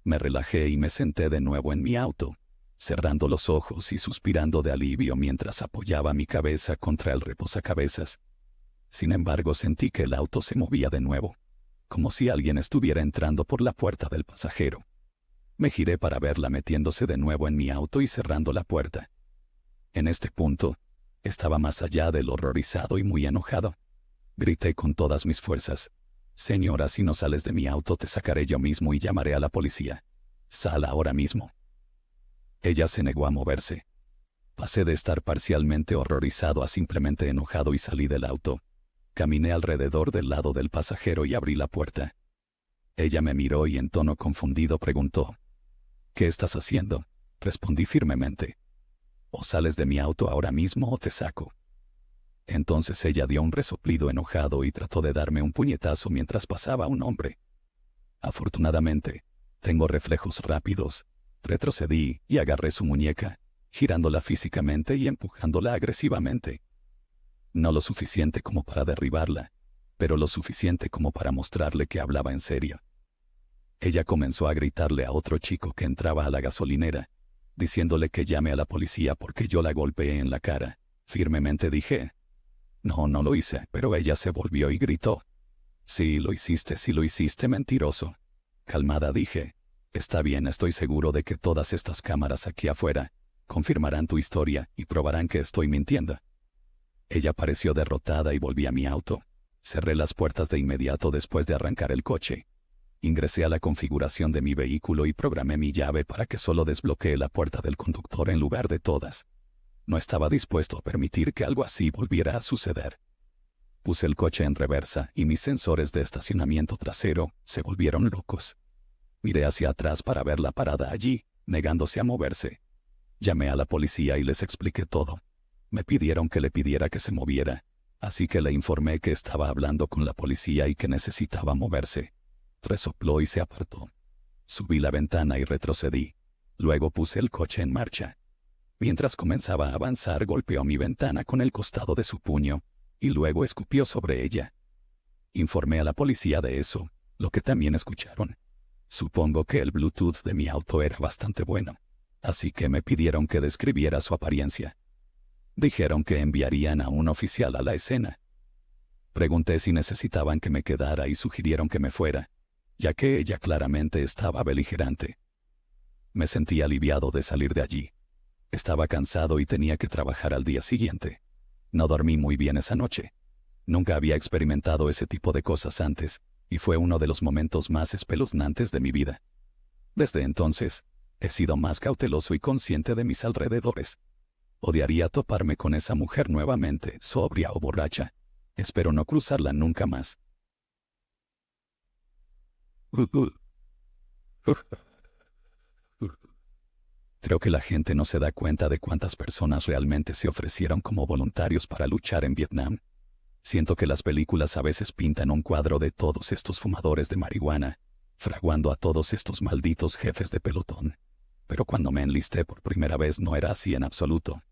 Me relajé y me senté de nuevo en mi auto, cerrando los ojos y suspirando de alivio mientras apoyaba mi cabeza contra el reposacabezas. Sin embargo, sentí que el auto se movía de nuevo, como si alguien estuviera entrando por la puerta del pasajero. Me giré para verla metiéndose de nuevo en mi auto y cerrando la puerta. En este punto, estaba más allá del horrorizado y muy enojado. Grité con todas mis fuerzas, «Señora, si no sales de mi auto te sacaré yo mismo y llamaré a la policía. Sal ahora mismo». Ella se negó a moverse. Pasé de estar parcialmente horrorizado a simplemente enojado y salí del auto. Caminé alrededor del lado del pasajero y abrí la puerta. Ella me miró y en tono confundido preguntó, «¿Qué estás haciendo?». Respondí firmemente, «O sales de mi auto ahora mismo o te saco». Entonces ella dio un resoplido enojado y trató de darme un puñetazo mientras pasaba un hombre. Afortunadamente, tengo reflejos rápidos. Retrocedí y agarré su muñeca, girándola físicamente y empujándola agresivamente. No lo suficiente como para derribarla, pero lo suficiente como para mostrarle que hablaba en serio. Ella comenzó a gritarle a otro chico que entraba a la gasolinera, diciéndole que llame a la policía porque yo la golpeé en la cara. Firmemente dije, «No, no lo hice», pero ella se volvió y gritó, sí, lo hiciste, mentiroso». Calmada dije, «Está bien, estoy seguro de que todas estas cámaras aquí afuera confirmarán tu historia y probarán que estoy mintiendo». Ella pareció derrotada y volví a mi auto. Cerré las puertas de inmediato después de arrancar el coche. Ingresé a la configuración de mi vehículo y programé mi llave para que solo desbloquee la puerta del conductor en lugar de todas. No estaba dispuesto a permitir que algo así volviera a suceder. Puse el coche en reversa y mis sensores de estacionamiento trasero se volvieron locos. Miré hacia atrás para ver la parada allí, negándose a moverse. Llamé a la policía y les expliqué todo. Me pidieron que le pidiera que se moviera, así que le informé que estaba hablando con la policía y que necesitaba moverse. Resopló y se apartó. Subí la ventana y retrocedí. Luego puse el coche en marcha. Mientras comenzaba a avanzar, golpeó mi ventana con el costado de su puño, y luego escupió sobre ella. Informé a la policía de eso, lo que también escucharon. Supongo que el Bluetooth de mi auto era bastante bueno, así que me pidieron que describiera su apariencia. Dijeron que enviarían a un oficial a la escena. Pregunté si necesitaban que me quedara y sugirieron que me fuera, ya que ella claramente estaba beligerante. Me sentí aliviado de salir de allí. Estaba cansado y tenía que trabajar al día siguiente. No dormí muy bien esa noche. Nunca había experimentado ese tipo de cosas antes, y fue uno de los momentos más espeluznantes de mi vida. Desde entonces, he sido más cauteloso y consciente de mis alrededores. Odiaría toparme con esa mujer nuevamente, sobria o borracha. Espero no cruzarla nunca más. Creo que la gente no se da cuenta de cuántas personas realmente se ofrecieron como voluntarios para luchar en Vietnam. Siento que las películas a veces pintan un cuadro de todos estos fumadores de marihuana, fraguando a todos estos malditos jefes de pelotón. Pero cuando me enlisté por primera vez no era así en absoluto.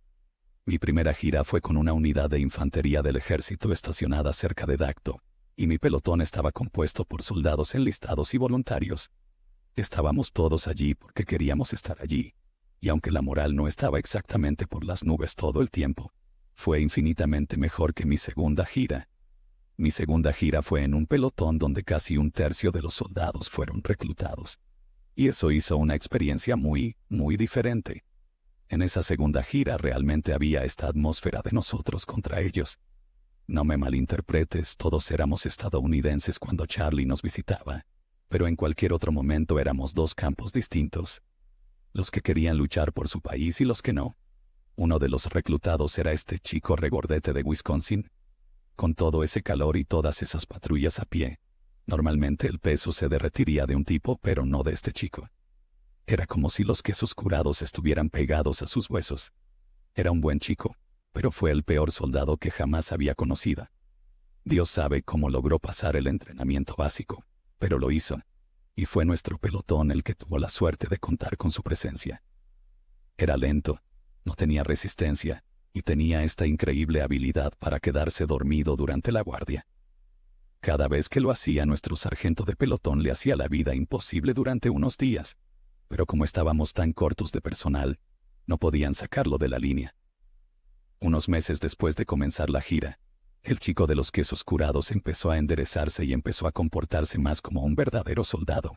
Mi primera gira fue con una unidad de infantería del ejército estacionada cerca de Dacto, y mi pelotón estaba compuesto por soldados enlistados y voluntarios. Estábamos todos allí porque queríamos estar allí, y aunque la moral no estaba exactamente por las nubes todo el tiempo, fue infinitamente mejor que mi segunda gira. Mi segunda gira fue en un pelotón donde casi un tercio de los soldados fueron reclutados. Y eso hizo una experiencia muy, muy diferente. En esa segunda gira realmente había esta atmósfera de nosotros contra ellos. No me malinterpretes, todos éramos estadounidenses cuando Charlie nos visitaba, pero en cualquier otro momento éramos dos campos distintos. Los que querían luchar por su país y los que no. Uno de los reclutados era este chico regordete de Wisconsin. Con todo ese calor y todas esas patrullas a pie, normalmente el peso se derretiría de un tipo, pero no de este chico. Era como si los quesos curados estuvieran pegados a sus huesos. Era un buen chico, pero fue el peor soldado que jamás había conocido. Dios sabe cómo logró pasar el entrenamiento básico, pero lo hizo. Y fue nuestro pelotón el que tuvo la suerte de contar con su presencia. Era lento, no tenía resistencia, y tenía esta increíble habilidad para quedarse dormido durante la guardia. Cada vez que lo hacía, nuestro sargento de pelotón le hacía la vida imposible durante unos días, pero como estábamos tan cortos de personal, no podían sacarlo de la línea. Unos meses después de comenzar la gira, el chico de los quesos curados empezó a enderezarse y empezó a comportarse más como un verdadero soldado.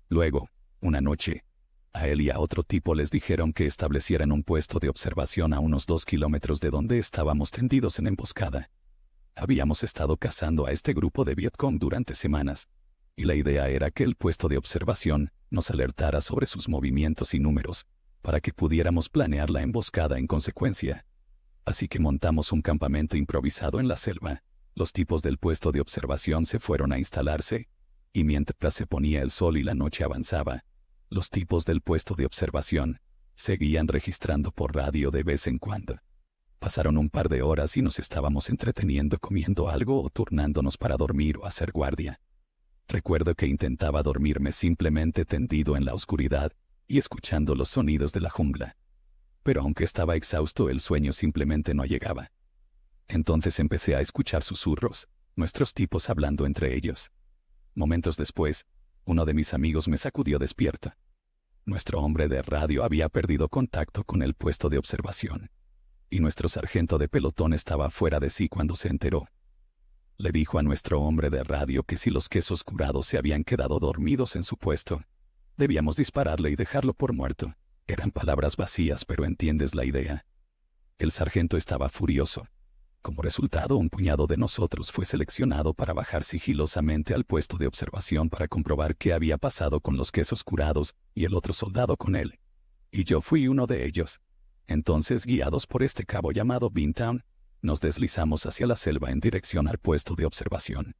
Luego, una noche, a él y a otro tipo les dijeron que establecieran un puesto de observación a unos 2 kilómetros de donde estábamos tendidos en emboscada. Habíamos estado cazando a este grupo de Vietcong durante semanas, y la idea era que el puesto de observación nos alertara sobre sus movimientos y números, para que pudiéramos planear la emboscada en consecuencia. Así que montamos un campamento improvisado en la selva. Los tipos del puesto de observación se fueron a instalarse, y mientras se ponía el sol y la noche avanzaba, los tipos del puesto de observación seguían registrando por radio de vez en cuando. Pasaron un par de horas y nos estábamos entreteniendo comiendo algo o turnándonos para dormir o hacer guardia. Recuerdo que intentaba dormirme simplemente tendido en la oscuridad y escuchando los sonidos de la jungla. Pero aunque estaba exhausto, el sueño simplemente no llegaba. Entonces empecé a escuchar susurros, nuestros tipos hablando entre ellos. Momentos después, uno de mis amigos me sacudió despierto. Nuestro hombre de radio había perdido contacto con el puesto de observación, y nuestro sargento de pelotón estaba fuera de sí cuando se enteró. Le dijo a nuestro hombre de radio que si los quesos curados se habían quedado dormidos en su puesto, debíamos dispararle y dejarlo por muerto. Eran palabras vacías, pero entiendes la idea. El sargento estaba furioso. Como resultado, un puñado de nosotros fue seleccionado para bajar sigilosamente al puesto de observación para comprobar qué había pasado con los quesos curados, y el otro soldado con él. Y yo fui uno de ellos. Entonces, guiados por este cabo llamado Beantown, nos deslizamos hacia la selva en dirección al puesto de observación.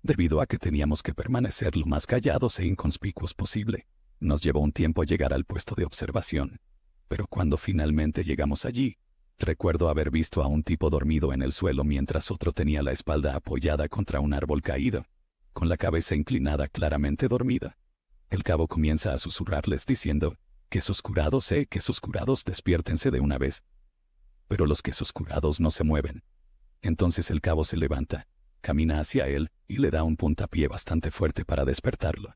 Debido a que teníamos que permanecer lo más callados e inconspicuos posible, nos llevó un tiempo llegar al puesto de observación. Pero cuando finalmente llegamos allí, recuerdo haber visto a un tipo dormido en el suelo mientras otro tenía la espalda apoyada contra un árbol caído, con la cabeza inclinada claramente dormida. El cabo comienza a susurrarles diciendo, «Quesos curados, quesos curados, despiértense de una vez». Pero los quesos curados no se mueven. Entonces el cabo se levanta, camina hacia él y le da un puntapié bastante fuerte para despertarlo.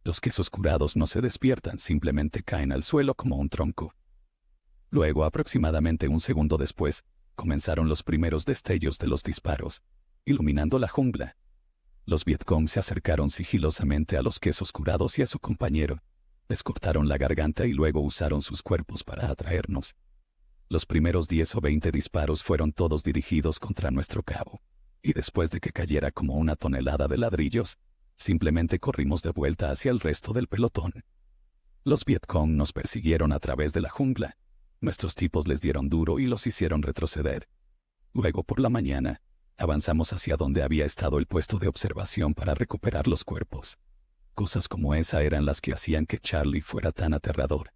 Los quesos curados no se despiertan, simplemente caen al suelo como un tronco. Luego, aproximadamente un segundo después, comenzaron los primeros destellos de los disparos, iluminando la jungla. Los Vietcong se acercaron sigilosamente a los quesos curados y a su compañero. Les cortaron la garganta y luego usaron sus cuerpos para atraernos. Los primeros 10 o 20 disparos fueron todos dirigidos contra nuestro cabo, y después de que cayera como una tonelada de ladrillos, simplemente corrimos de vuelta hacia el resto del pelotón. Los Vietcong nos persiguieron a través de la jungla. Nuestros tipos les dieron duro y los hicieron retroceder. Luego, por la mañana, avanzamos hacia donde había estado el puesto de observación para recuperar los cuerpos. Cosas como esa eran las que hacían que Charlie fuera tan aterrador.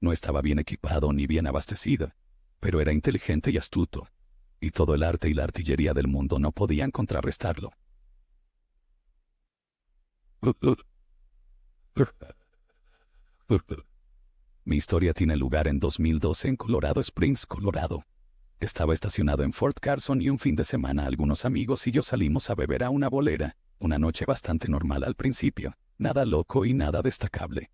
No estaba bien equipado ni bien abastecido, pero era inteligente y astuto, y todo el arte y la artillería del mundo no podían contrarrestarlo. Mi historia tiene lugar en 2012 en Colorado Springs, Colorado. Estaba estacionado en Fort Carson y un fin de semana algunos amigos y yo salimos a beber a una bolera, una noche bastante normal al principio, nada loco y nada destacable.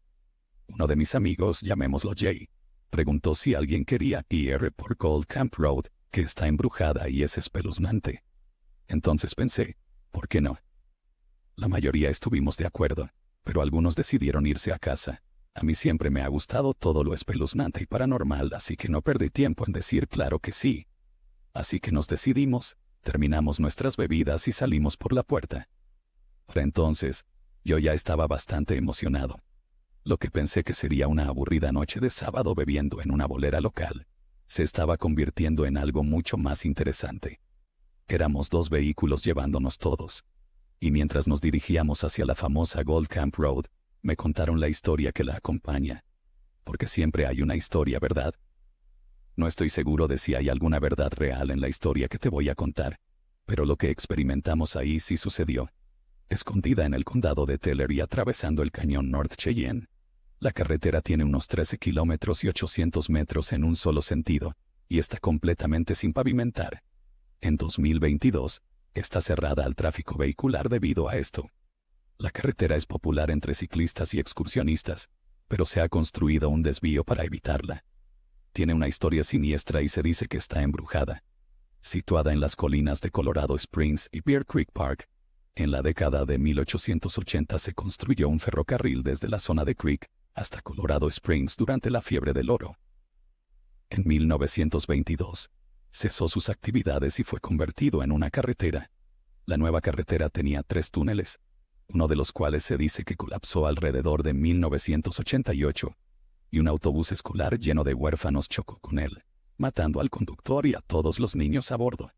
Uno de mis amigos, llamémoslo Jay, preguntó si alguien quería ir por Gold Camp Road, que está embrujada y es espeluznante. Entonces pensé, ¿por qué no? La mayoría estuvimos de acuerdo, pero algunos decidieron irse a casa. A mí siempre me ha gustado todo lo espeluznante y paranormal, así que no perdí tiempo en decir claro que sí. Así que nos decidimos, terminamos nuestras bebidas y salimos por la puerta. Para entonces, yo ya estaba bastante emocionado. Lo que pensé que sería una aburrida noche de sábado bebiendo en una bolera local, se estaba convirtiendo en algo mucho más interesante. Éramos 2 vehículos llevándonos todos. Y mientras nos dirigíamos hacia la famosa Gold Camp Road, me contaron la historia que la acompaña. Porque siempre hay una historia, ¿verdad? No estoy seguro de si hay alguna verdad real en la historia que te voy a contar, pero lo que experimentamos ahí sí sucedió. Escondida en el condado de Teller y atravesando el cañón North Cheyenne. La carretera tiene unos 13 kilómetros y 800 metros en un solo sentido, y está completamente sin pavimentar. En 2022, está cerrada al tráfico vehicular debido a esto. La carretera es popular entre ciclistas y excursionistas, pero se ha construido un desvío para evitarla. Tiene una historia siniestra y se dice que está embrujada. Situada en las colinas de Colorado Springs y Bear Creek Park, en la década de 1880 se construyó un ferrocarril desde la zona de Creek hasta Colorado Springs durante la fiebre del oro. En 1922, cesó sus actividades y fue convertido en una carretera. La nueva carretera tenía 3 túneles, uno de los cuales se dice que colapsó alrededor de 1988, y un autobús escolar lleno de huérfanos chocó con él, matando al conductor y a todos los niños a bordo.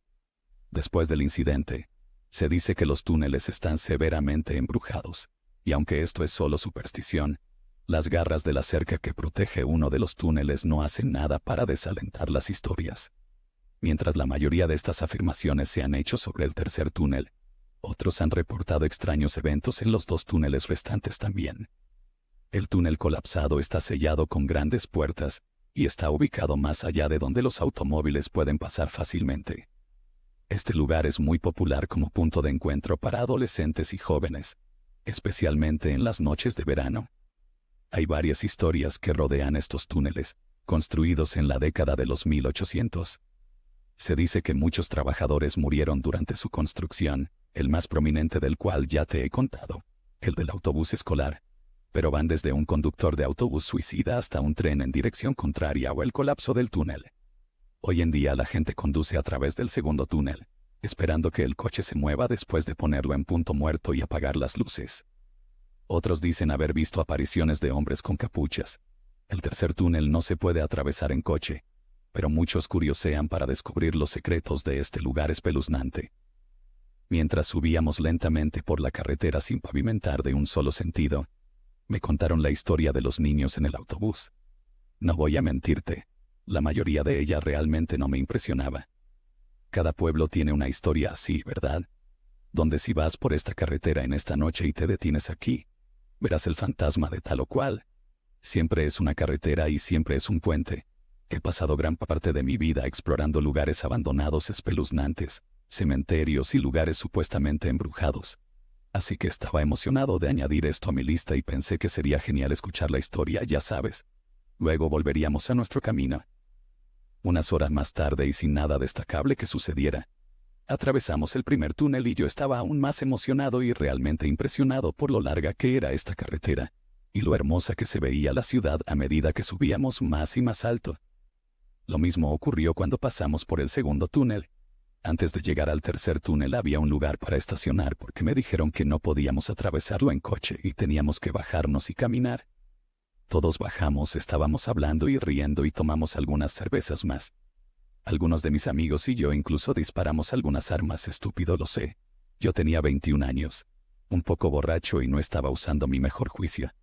Después del incidente, se dice que los túneles están severamente embrujados, y aunque esto es solo superstición, las garras de la cerca que protege uno de los túneles no hacen nada para desalentar las historias. Mientras la mayoría de estas afirmaciones se han hecho sobre el tercer túnel, otros han reportado extraños eventos en los 2 túneles restantes también. El túnel colapsado está sellado con grandes puertas, y está ubicado más allá de donde los automóviles pueden pasar fácilmente. Este lugar es muy popular como punto de encuentro para adolescentes y jóvenes, especialmente en las noches de verano. Hay varias historias que rodean estos túneles, construidos en la década de los 1800. Se dice que muchos trabajadores murieron durante su construcción, el más prominente del cual ya te he contado, el del autobús escolar. Pero van desde un conductor de autobús suicida hasta un tren en dirección contraria o el colapso del túnel. Hoy en día la gente conduce a través del segundo túnel, esperando que el coche se mueva después de ponerlo en punto muerto y apagar las luces. Otros dicen haber visto apariciones de hombres con capuchas. El tercer túnel no se puede atravesar en coche, pero muchos curiosean para descubrir los secretos de este lugar espeluznante. Mientras subíamos lentamente por la carretera sin pavimentar de un solo sentido, me contaron la historia de los niños en el autobús. No voy a mentirte, la mayoría de ella realmente no me impresionaba. Cada pueblo tiene una historia así, ¿verdad? Donde si vas por esta carretera en esta noche y te detienes aquí, verás el fantasma de tal o cual. Siempre es una carretera y siempre es un puente. He pasado gran parte de mi vida explorando lugares abandonados espeluznantes, cementerios y lugares supuestamente embrujados. Así que estaba emocionado de añadir esto a mi lista y pensé que sería genial escuchar la historia, ya sabes. Luego volveríamos a nuestro camino. Unas horas más tarde y sin nada destacable que sucediera, atravesamos el primer túnel y yo estaba aún más emocionado y realmente impresionado por lo larga que era esta carretera, y lo hermosa que se veía la ciudad a medida que subíamos más y más alto. Lo mismo ocurrió cuando pasamos por el segundo túnel. Antes de llegar al tercer túnel había un lugar para estacionar porque me dijeron que no podíamos atravesarlo en coche y teníamos que bajarnos y caminar. Todos bajamos, estábamos hablando y riendo y tomamos algunas cervezas más. Algunos de mis amigos y yo incluso disparamos algunas armas, estúpido lo sé. Yo tenía 21 años, un poco borracho y no estaba usando mi mejor juicio.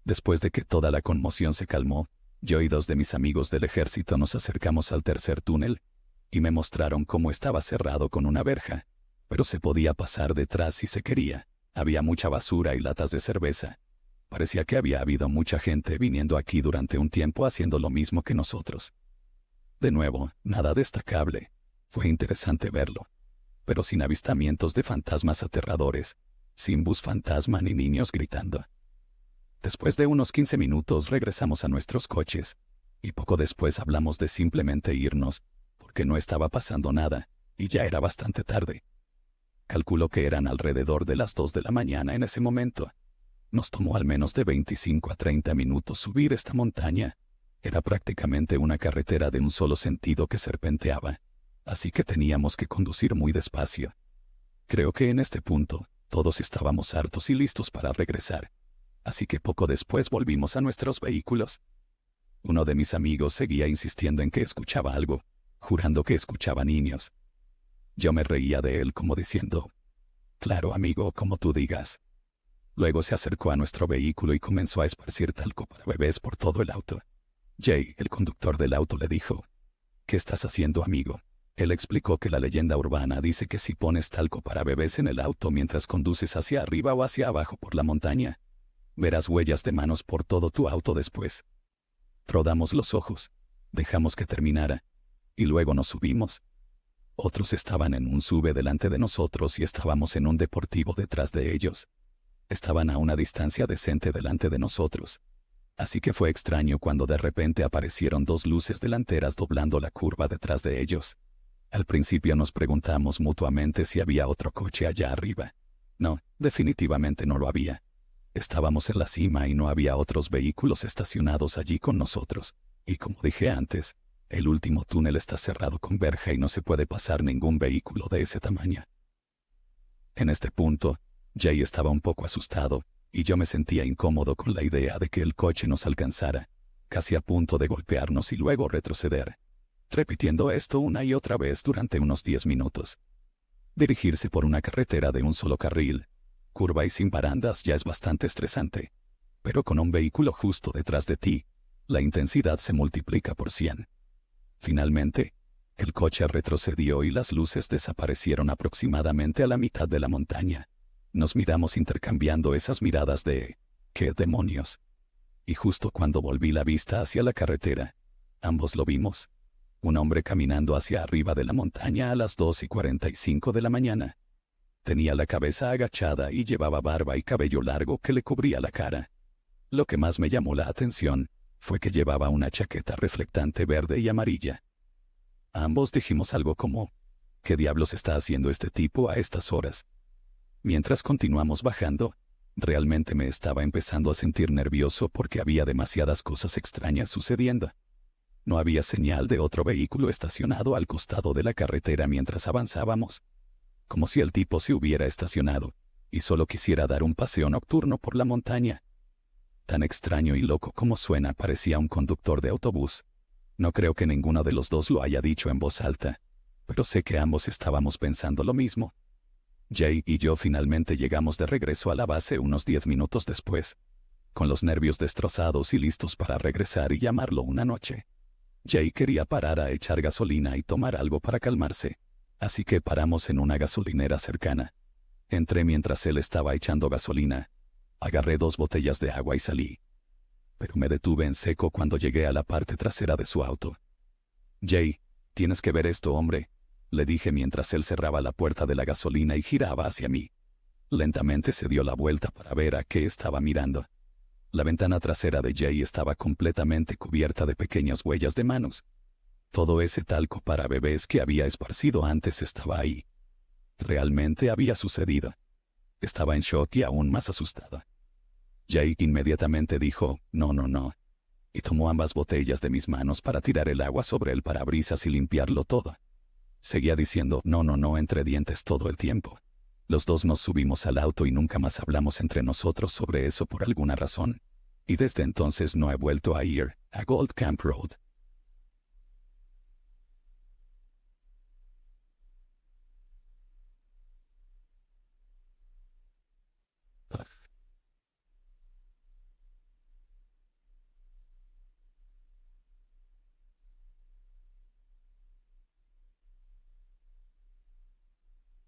Después de que toda la conmoción se calmó, yo y dos de mis amigos del ejército nos acercamos al tercer túnel, y me mostraron cómo estaba cerrado con una verja, pero se podía pasar detrás si se quería. Había mucha basura y latas de cerveza. Parecía que había habido mucha gente viniendo aquí durante un tiempo haciendo lo mismo que nosotros. De nuevo, nada destacable. Fue interesante verlo, pero sin avistamientos de fantasmas aterradores, sin bus fantasma ni niños gritando. Después de unos 15 minutos regresamos a nuestros coches, y poco después hablamos de simplemente irnos, porque no estaba pasando nada, y ya era bastante tarde. Calculo que eran alrededor de las 2 de la mañana en ese momento. Nos tomó al menos de 25 a 30 minutos subir esta montaña. Era prácticamente una carretera de un solo sentido que serpenteaba, así que teníamos que conducir muy despacio. Creo que en este punto, todos estábamos hartos y listos para regresar, así que poco después volvimos a nuestros vehículos. Uno de mis amigos seguía insistiendo en que escuchaba algo, jurando que escuchaba niños. Yo me reía de él como diciendo, «Claro, amigo, como tú digas». Luego se acercó a nuestro vehículo y comenzó a esparcir talco para bebés por todo el auto. Jay, el conductor del auto, le dijo, «¿Qué estás haciendo, amigo?» Él explicó que la leyenda urbana dice que si pones talco para bebés en el auto mientras conduces hacia arriba o hacia abajo por la montaña, verás huellas de manos por todo tu auto después. Rodamos los ojos, dejamos que terminara, y luego nos subimos. Otros estaban en un sube delante de nosotros y estábamos en un deportivo detrás de ellos. Estaban a una distancia decente delante de nosotros. Así que fue extraño cuando de repente aparecieron dos luces delanteras doblando la curva detrás de ellos. Al principio nos preguntamos mutuamente si había otro coche allá arriba. No, definitivamente no lo había. Estábamos en la cima y no había otros vehículos estacionados allí con nosotros. Y como dije antes, el último túnel está cerrado con verja y no se puede pasar ningún vehículo de ese tamaño. En este punto, Jay estaba un poco asustado, y yo me sentía incómodo con la idea de que el coche nos alcanzara, casi a punto de golpearnos y luego retroceder, repitiendo esto una y otra vez durante unos 10 minutos. Dirigirse por una carretera de un solo carril, curva y sin barandas ya es bastante estresante, pero con un vehículo justo detrás de ti, la intensidad se multiplica por 100. Finalmente, el coche retrocedió y las luces desaparecieron aproximadamente a la mitad de la montaña. Nos miramos intercambiando esas miradas de «¿Qué demonios?». Y justo cuando volví la vista hacia la carretera, ambos lo vimos. Un hombre caminando hacia arriba de la montaña a las 2:45 de la mañana. Tenía la cabeza agachada y llevaba barba y cabello largo que le cubría la cara. Lo que más me llamó la atención fue que llevaba una chaqueta reflectante verde y amarilla. Ambos dijimos algo como «¿Qué diablos está haciendo este tipo a estas horas?». Mientras continuamos bajando, realmente me estaba empezando a sentir nervioso porque había demasiadas cosas extrañas sucediendo. No había señal de otro vehículo estacionado al costado de la carretera mientras avanzábamos, como si el tipo se hubiera estacionado y solo quisiera dar un paseo nocturno por la montaña. Tan extraño y loco como suena, parecía un conductor de autobús. No creo que ninguno de los dos lo haya dicho en voz alta, pero sé que ambos estábamos pensando lo mismo. Jay y yo finalmente llegamos de regreso a la base unos 10 minutos después, con los nervios destrozados y listos para regresar y llamarlo una noche. Jay quería parar a echar gasolina y tomar algo para calmarse, así que paramos en una gasolinera cercana. Entré mientras él estaba echando gasolina. Agarré 2 botellas de agua y salí. Pero me detuve en seco cuando llegué a la parte trasera de su auto. Jay, tienes que ver esto, hombre, le dije mientras él cerraba la puerta de la gasolina y giraba hacia mí. Lentamente se dio la vuelta para ver a qué estaba mirando. La ventana trasera de Jay estaba completamente cubierta de pequeñas huellas de manos. Todo ese talco para bebés que había esparcido antes estaba ahí. Realmente había sucedido. Estaba en shock y aún más asustada. Jay inmediatamente dijo, no, no, no, y tomó ambas botellas de mis manos para tirar el agua sobre el parabrisas y limpiarlo todo. Seguía diciendo, no, no, no, entre dientes todo el tiempo. Los dos nos subimos al auto y nunca más hablamos entre nosotros sobre eso por alguna razón. Y desde entonces no he vuelto a ir a Gold Camp Road.